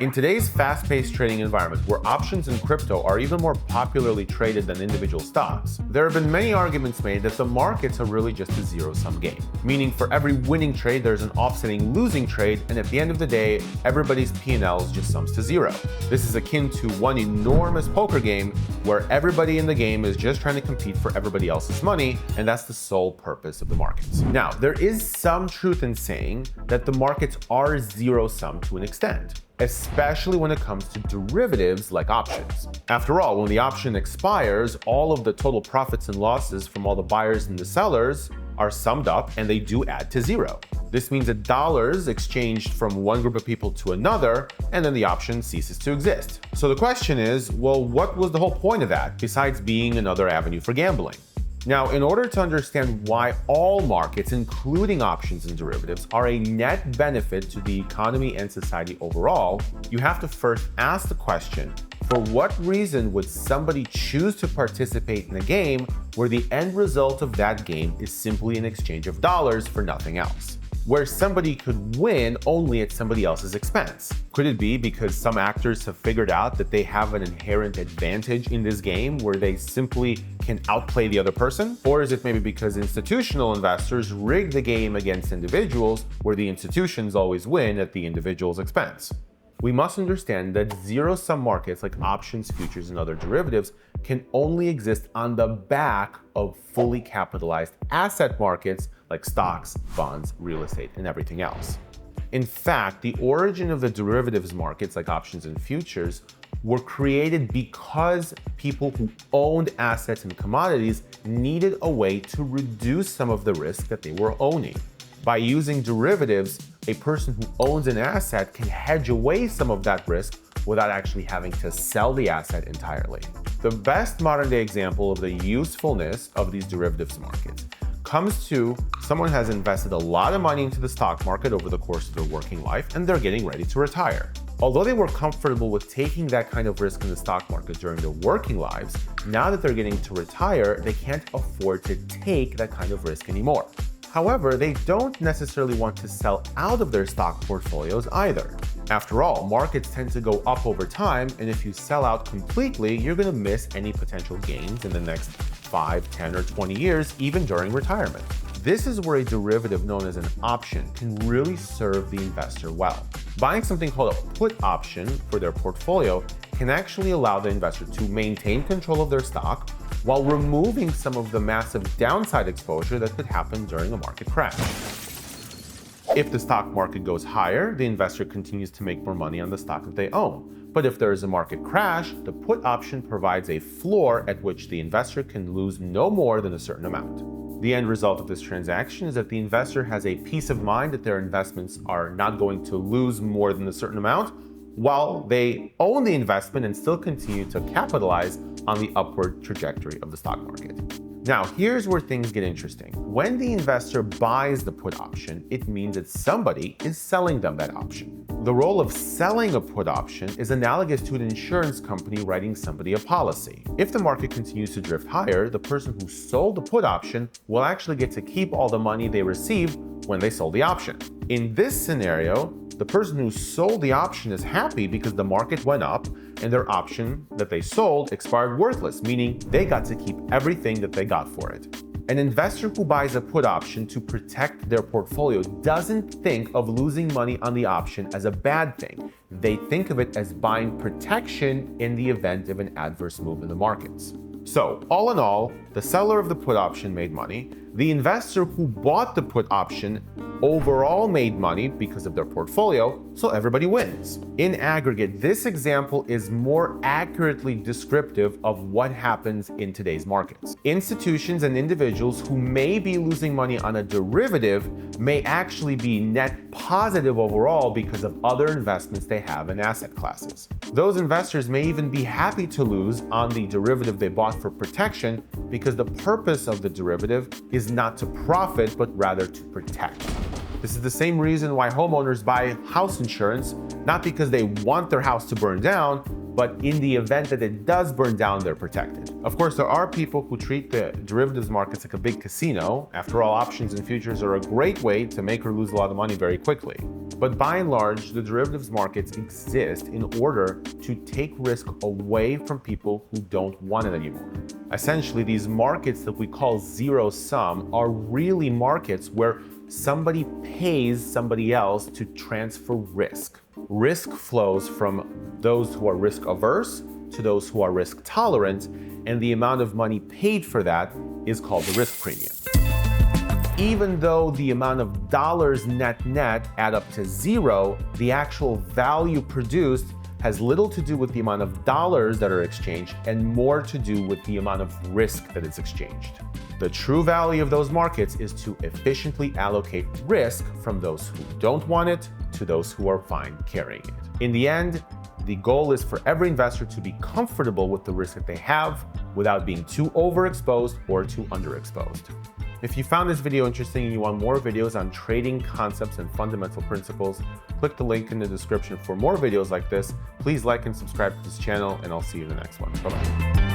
In today's fast-paced trading environment, where options in crypto are even more popularly traded than individual stocks, there have been many arguments made that the markets are really just a zero-sum game. Meaning for every winning trade, there's an offsetting losing trade, and at the end of the day, everybody's P&Ls just sums to zero. This is akin to one enormous poker game where everybody in the game is just trying to compete for everybody else's money, and that's the sole purpose of the markets. Now, there is some truth in saying that the markets are zero-sum to an extent, especially when it comes to derivatives like options. After all, when the option expires, all of the total profits and losses from all the buyers and the sellers are summed up and they do add to zero. This means that dollars exchanged from one group of people to another, and then the option ceases to exist. So the question is, well, what was the whole point of that, besides being another avenue for gambling? Now, in order to understand why all markets, including options and derivatives, are a net benefit to the economy and society overall, you have to first ask the question, for what reason would somebody choose to participate in a game where the end result of that game is simply an exchange of dollars for nothing else? Where somebody could win only at somebody else's expense? Could it be because some actors have figured out that they have an inherent advantage in this game where they simply can outplay the other person? Or is it maybe because institutional investors rig the game against individuals where the institutions always win at the individual's expense? We must understand that zero-sum markets like options, futures, and other derivatives can only exist on the back of fully capitalized asset markets like stocks, bonds, real estate, and everything else. In fact, the origin of the derivatives markets like options and futures were created because people who owned assets and commodities needed a way to reduce some of the risk that they were owning. By using derivatives, a person who owns an asset can hedge away some of that risk without actually having to sell the asset entirely. The best modern day example of the usefulness of these derivatives markets comes to someone has invested a lot of money into the stock market over the course of their working life and they're getting ready to retire. Although they were comfortable with taking that kind of risk in the stock market during their working lives, now that they're getting to retire, they can't afford to take that kind of risk anymore. However, they don't necessarily want to sell out of their stock portfolios either. After all, markets tend to go up over time, and if you sell out completely, you're going to miss any potential gains in the next 5, 10, or 20 years, even during retirement. This is where a derivative known as an option can really serve the investor well. Buying something called a put option for their portfolio can actually allow the investor to maintain control of their stock while removing some of the massive downside exposure that could happen during a market crash. If the stock market goes higher, the investor continues to make more money on the stock that they own. But if there is a market crash, the put option provides a floor at which the investor can lose no more than a certain amount. The end result of this transaction is that the investor has a peace of mind that their investments are not going to lose more than a certain amount, while they own the investment and still continue to capitalize on the upward trajectory of the stock market. Now, here's where things get interesting. When the investor buys the put option, it means that somebody is selling them that option. The role of selling a put option is analogous to an insurance company writing somebody a policy. If the market continues to drift higher, the person who sold the put option will actually get to keep all the money they received when they sold the option. In this scenario, the person who sold the option is happy because the market went up and their option that they sold expired worthless, meaning they got to keep everything that they got for it. An investor who buys a put option to protect their portfolio doesn't think of losing money on the option as a bad thing. They think of it as buying protection in the event of an adverse move in the markets. So, all in all, the seller of the put option made money. The investor who bought the put option overall made money because of their portfolio, so everybody wins. In aggregate, this example is more accurately descriptive of what happens in today's markets. Institutions and individuals who may be losing money on a derivative may actually be net positive overall because of other investments they have in asset classes. Those investors may even be happy to lose on the derivative they bought for protection because the purpose of the derivative is not to profit, but rather to protect. This is the same reason why homeowners buy house insurance, not because they want their house to burn down, but in the event that it does burn down, they're protected. Of course, there are people who treat the derivatives markets like a big casino. After all, options and futures are a great way to make or lose a lot of money very quickly. But by and large, the derivatives markets exist in order to take risk away from people who don't want it anymore. Essentially, these markets that we call zero sum are really markets where somebody pays somebody else to transfer risk. Risk flows from those who are risk averse to those who are risk tolerant, and the amount of money paid for that is called the risk premium. Even though the amount of dollars net add up to zero, the actual value produced has little to do with the amount of dollars that are exchanged and more to do with the amount of risk that is exchanged. The true value of those markets is to efficiently allocate risk from those who don't want it to those who are fine carrying it. In the end, the goal is for every investor to be comfortable with the risk that they have without being too overexposed or too underexposed. If you found this video interesting and you want more videos on trading concepts and fundamental principles, click the link in the description for more videos like this. Please like and subscribe to this channel, and I'll see you in the next one. Bye-bye.